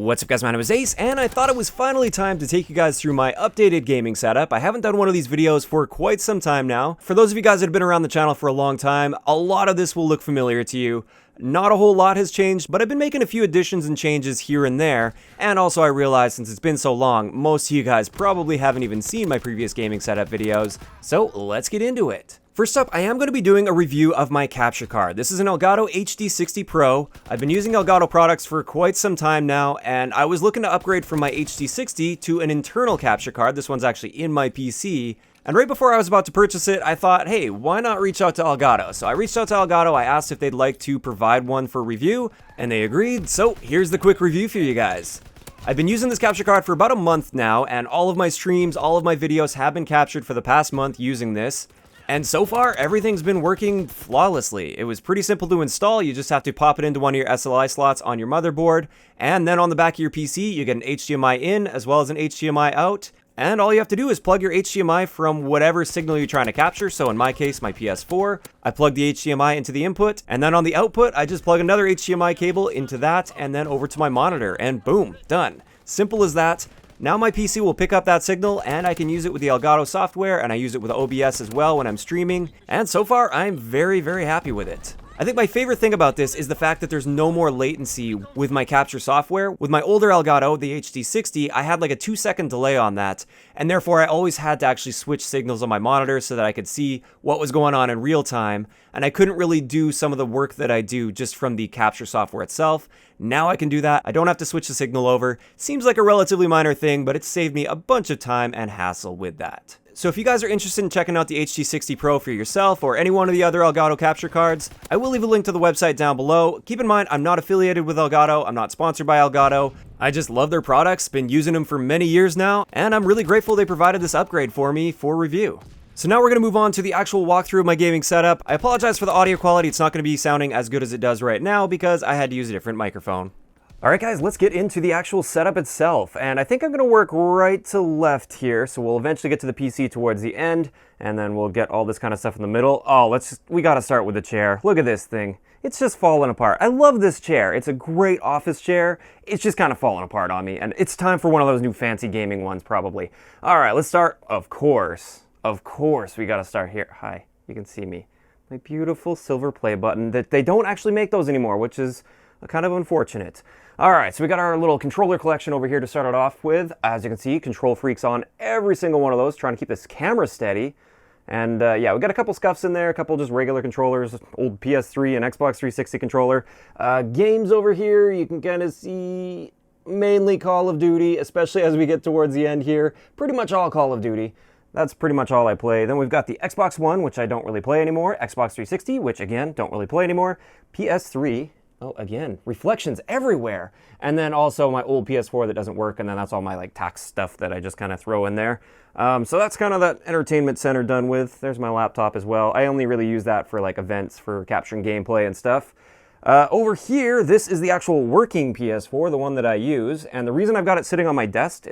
What's up guys, my name is Ace, and I thought it was finally time to take you guys through my updated gaming setup. I haven't done one of these videos for quite some time now. For those of you guys that have been around the channel for a long time, a lot of this will look familiar to you. Not a whole lot has changed, but I've been making a few additions and changes here and there, and also I realized since it's been so long, most of you guys probably haven't even seen my previous gaming setup videos, so let's get into it. First up, I am going to be doing a review of my capture card. This is an Elgato HD60 Pro. I've been using Elgato products for quite some time now, and I was looking to upgrade from my HD60 to an internal capture card. This one's actually in my PC. And right before I was about to purchase it, I thought, hey, why not reach out to Elgato? So I reached out to Elgato, I asked if they'd like to provide one for review, and they agreed, so here's the quick review for you guys. I've been using this capture card for about a month now, and all of my streams, all of my videos have been captured for the past month using this. And so far, everything's been working flawlessly. It was pretty simple to install. You just have to pop it into one of your SLI slots on your motherboard, and then on the back of your PC, you get an HDMI in as well as an HDMI out. And all you have to do is plug your HDMI from whatever signal you're trying to capture. So in my case, my PS4, I plug the HDMI into the input, and then on the output, I just plug another HDMI cable into that, and then over to my monitor, and boom, done. Simple as that. Now my PC will pick up that signal, and I can use it with the Elgato software, and I use it with OBS as well when I'm streaming, and so far, I'm very, very happy with it. I think my favorite thing about this is the fact that there's no more latency with my capture software. With my older Elgato, the HD60, I had like a 2-second delay on that, and therefore I always had to actually switch signals on my monitor so that I could see what was going on in real time, and I couldn't really do some of the work that I do just from the capture software itself. Now I can do that. I don't have to switch the signal over. Seems like a relatively minor thing, but it saved me a bunch of time and hassle with that. So if you guys are interested in checking out the HD60 Pro for yourself or any one of the other Elgato capture cards, I will leave a link to the website down below. Keep in mind, I'm not affiliated with Elgato. I'm not sponsored by Elgato. I just love their products, been using them for many years now, and I'm really grateful they provided this upgrade for me for review. So now we're going to move on to the actual walkthrough of my gaming setup. I apologize for the audio quality. It's not going to be sounding as good as it does right now because I had to use a different microphone. Alright guys, let's get into the actual setup itself, and I think I'm going to work right to left here, so we'll eventually get to the PC towards the end, and then we'll get all this kind of stuff in the middle. Oh, we got to start with the chair. Look at this thing. It's just falling apart. I love this chair. It's a great office chair. It's just kind of falling apart on me, and it's time for one of those new fancy gaming ones probably. Alright, let's start. Of course, we got to start here. Hi, you can see me. My beautiful silver play button. That they don't actually make those anymore, which is kind of unfortunate. Alright, so we got our little controller collection over here to start it off with. As you can see, control freaks on every single one of those, trying to keep this camera steady. And yeah, we got a couple scuffs in there, a couple just regular controllers, old PS3 and Xbox 360 controller. Games over here, you can kind of see mainly Call of Duty, especially as we get towards the end here. Pretty much all Call of Duty. That's pretty much all I play. Then we've got the Xbox One, which I don't really play anymore. Xbox 360, which again, don't really play anymore. PS3. Oh, again, reflections everywhere. And then also my old PS4 that doesn't work, and then that's all my like tax stuff that I just kind of throw in there. So that's kind of that entertainment center done with. There's my laptop as well. I only really use that for like events for capturing gameplay and stuff. Over here, this is the actual working PS4, the one that I use, and the reason I've got it sitting on my desk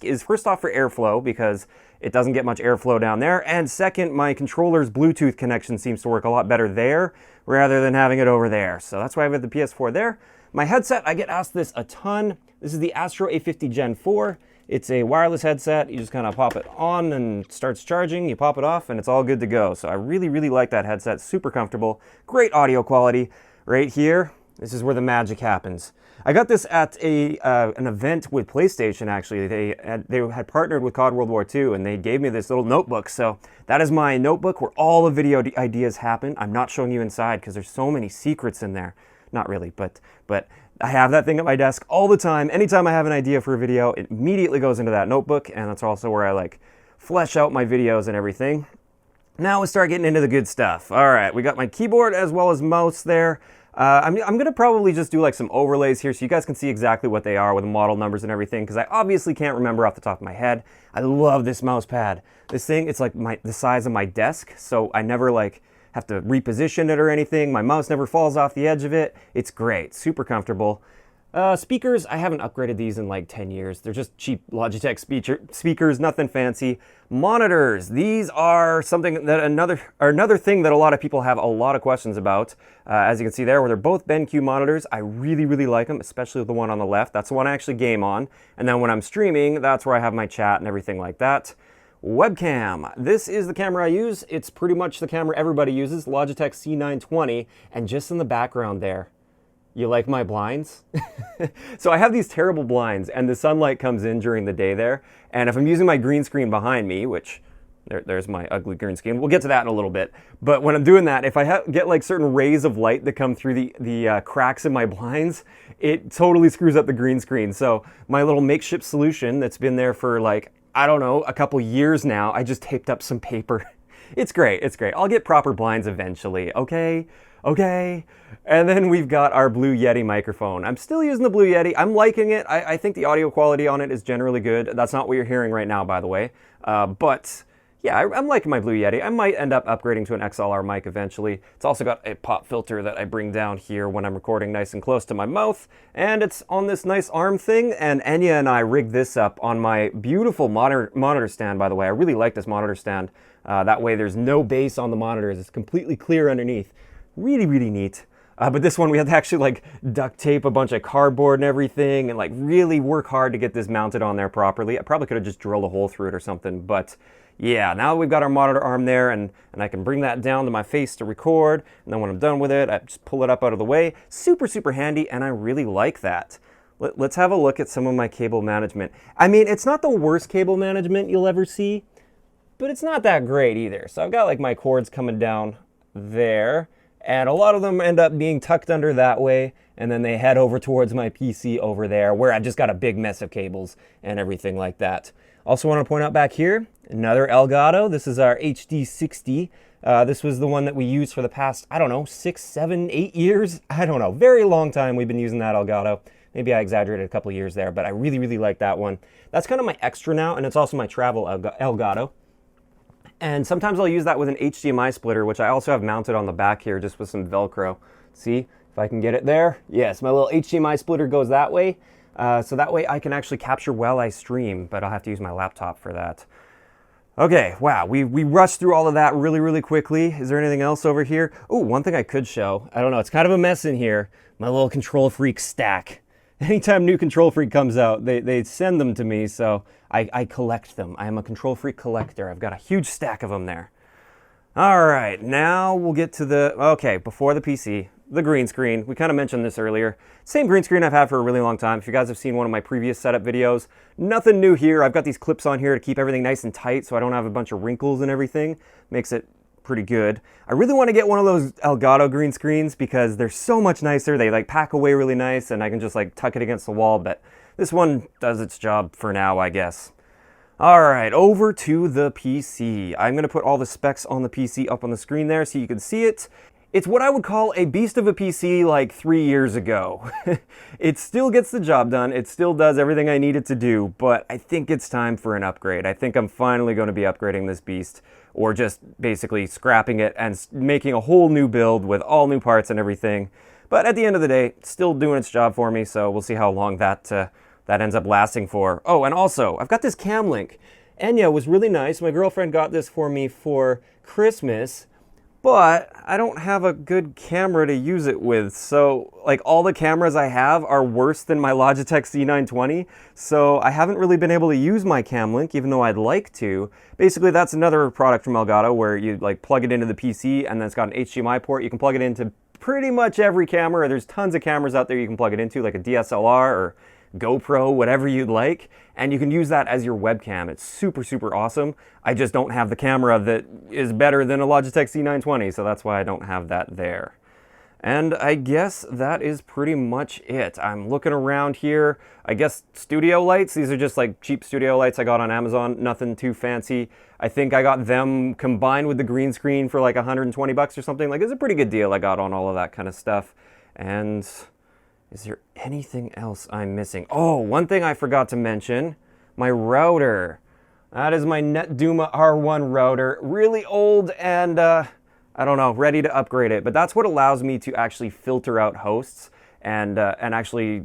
is first off for airflow, because it doesn't get much airflow down there, and second, my controller's Bluetooth connection seems to work a lot better there, rather than having it over there, so that's why I've got the PS4 there. My headset, I get asked this a ton. This is the Astro A50 Gen 4. It's a wireless headset. You just kind of pop it on and it starts charging, you pop it off, and it's all good to go. So I really, really like that headset, super comfortable, great audio quality. Right here, this is where the magic happens. I got this at an event with PlayStation, actually. They had partnered with COD World War II, and they gave me this little notebook. So that is my notebook where all the video ideas happen. I'm not showing you inside because there's so many secrets in there. Not really, but I have that thing at my desk all the time. Anytime I have an idea for a video, it immediately goes into that notebook, and that's also where I like flesh out my videos and everything. Now we start getting into the good stuff. All right, we got my keyboard as well as mouse there. I'm going to probably just do like some overlays here so you guys can see exactly what they are with the model numbers and everything, because I obviously can't remember off the top of my head. I love this mouse pad. This thing, it's like the size of my desk, so I never like have to reposition it or anything. My mouse never falls off the edge of it. It's great, super comfortable. Speakers, I haven't upgraded these in like 10 years. They're just cheap Logitech speakers, nothing fancy. Monitors, these are something that another thing that a lot of people have a lot of questions about. As you can see there, where they're both BenQ monitors. I really, really like them, especially the one on the left. That's the one I actually game on. And then when I'm streaming, that's where I have my chat and everything like that. Webcam. This is the camera I use. It's pretty much the camera everybody uses, Logitech C920, and just in the background there, you like my blinds? So I have these terrible blinds and the sunlight comes in during the day there. And if I'm using my green screen behind me, which there's my ugly green screen. We'll get to that in a little bit. But when I'm doing that, if I get like certain rays of light that come through the cracks in my blinds, it totally screws up the green screen. So my little makeshift solution that's been there for like, I don't know, a couple years now, I just taped up some paper. It's great, it's great. I'll get proper blinds eventually, okay? Okay. And then we've got our Blue Yeti microphone. I'm still using the Blue Yeti. I'm liking it. I think the audio quality on it is generally good. That's not what you're hearing right now, by the way. But yeah, I'm liking my Blue Yeti. I might end up upgrading to an XLR mic eventually. It's also got a pop filter that I bring down here when I'm recording nice and close to my mouth. And it's on this nice arm thing. And Enya and I rigged this up on my beautiful monitor stand, by the way. I really like this monitor stand. That way there's no bass on the monitors. It's completely clear underneath. Really, really neat. But this one we had to actually like duct tape a bunch of cardboard and everything and like really work hard to get this mounted on there properly. I probably could have just drilled a hole through it or something, but yeah, now we've got our monitor arm there and I can bring that down to my face to record, and then when I'm done with it, I just pull it up out of the way. Super, super handy, and I really like that. Let's have a look at some of my cable management. I mean, it's not the worst cable management you'll ever see, but it's not that great either. So I've got like my cords coming down there, and a lot of them end up being tucked under that way, and then they head over towards my PC over there, where I've just got a big mess of cables and everything like that. Also want to point out back here, another Elgato. This is our HD60. This was the one that we used for the past, I don't know, 6, 7, 8 years? I don't know, very long time we've been using that Elgato. Maybe I exaggerated a couple of years there, but I really, really like that one. That's kind of my extra now, and it's also my travel Elgato. And sometimes I'll use that with an HDMI splitter, which I also have mounted on the back here just with some Velcro. See, if I can get it there. Yes, my little HDMI splitter goes that way. So that way I can actually capture while I stream, but I'll have to use my laptop for that. Okay, wow, we rushed through all of that really, really quickly. Is there anything else over here? Oh, one thing I could show. I don't know, it's kind of a mess in here. My little Control Freak stack. Anytime new Control Freak comes out, they send them to me, so I collect them. I am a Control Freak collector. I've got a huge stack of them there. All right, now we'll get to the, okay, before the PC, the green screen. We kind of mentioned this earlier. Same green screen I've had for a really long time. If you guys have seen one of my previous setup videos, nothing new here. I've got these clips on here to keep everything nice and tight so I don't have a bunch of wrinkles and everything. Makes it pretty good. I really want to get one of those Elgato green screens because they're so much nicer. They like pack away really nice and I can just like tuck it against the wall, but this one does its job for now, I guess. All right, over to the PC. I'm going to put all the specs on the PC up on the screen there so you can see it. It's what I would call a beast of a PC like 3 years ago. It still gets the job done. It still does everything I need it to do, but I think it's time for an upgrade. I think I'm finally going to be upgrading this beast, or just basically scrapping it and making a whole new build with all new parts and everything. But at the end of the day, it's still doing its job for me, so we'll see how long that ends up lasting for. Oh, and also, I've got this cam link. Enya was really nice. My girlfriend got this for me for Christmas, but I don't have a good camera to use it with. So like all the cameras I have are worse than my Logitech C920. So I haven't really been able to use my cam link, even though I'd like to. Basically, that's another product from Elgato where you like plug it into the PC and then it's got an HDMI port. You can plug it into pretty much every camera. There's tons of cameras out there you can plug it into, like a DSLR or GoPro, whatever you'd like, and you can use that as your webcam. It's super, super awesome. I just don't have the camera that is better than a Logitech C920, so that's why I don't have that there. And I guess that is pretty much it. I'm looking around here. I guess studio lights. These are just like cheap studio lights I got on Amazon. Nothing too fancy. I think I got them combined with the green screen for like 120 bucks or something. Like, it's a pretty good deal I got on all of that kind of stuff. And is there anything else I'm missing? Oh, one thing I forgot to mention, my router. That is my NetDuma R1 router. Really old and, I don't know, ready to upgrade it. But that's what allows me to actually filter out hosts and actually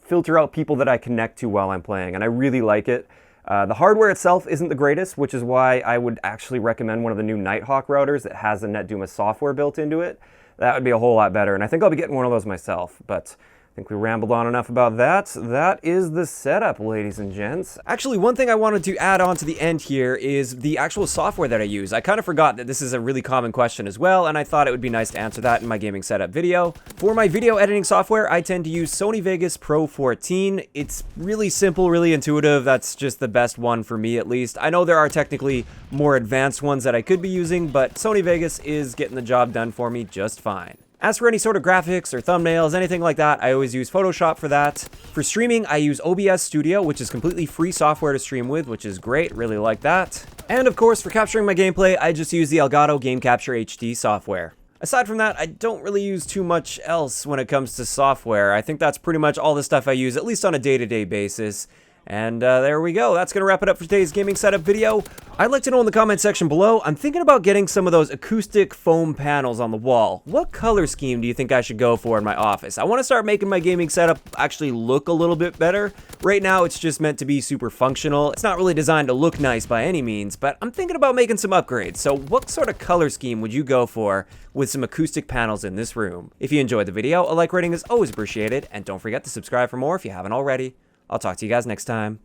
filter out people that I connect to while I'm playing, and I really like it. The hardware itself isn't the greatest, which is why I would actually recommend one of the new Nighthawk routers that has the NetDuma software built into it. That would be a whole lot better, and I think I'll be getting one of those myself, but I think we rambled on enough about that. That is the setup, ladies and gents. Actually, one thing I wanted to add on to the end here is the actual software that I use. I kind of forgot that this is a really common question as well, and I thought it would be nice to answer that in my gaming setup video. For my video editing software, I tend to use Sony Vegas Pro 14. It's really simple, really intuitive. That's just the best one for me, at least. I know there are technically more advanced ones that I could be using, but Sony Vegas is getting the job done for me just fine. As for any sort of graphics or thumbnails, anything like that, I always use Photoshop for that. For streaming, I use OBS Studio, which is completely free software to stream with, which is great, really like that. And of course, for capturing my gameplay, I just use the Elgato Game Capture HD software. Aside from that, I don't really use too much else when it comes to software. I think that's pretty much all the stuff I use, at least on a day-to-day basis. And there we go. That's going to wrap it up for today's gaming setup video. I'd like to know in the comment section below, I'm thinking about getting some of those acoustic foam panels on the wall. What color scheme do you think I should go for in my office? I want to start making my gaming setup actually look a little bit better. Right now, it's just meant to be super functional. It's not really designed to look nice by any means, but I'm thinking about making some upgrades. So what sort of color scheme would you go for with some acoustic panels in this room? If you enjoyed the video, a like rating is always appreciated, and don't forget to subscribe for more if you haven't already. I'll talk to you guys next time.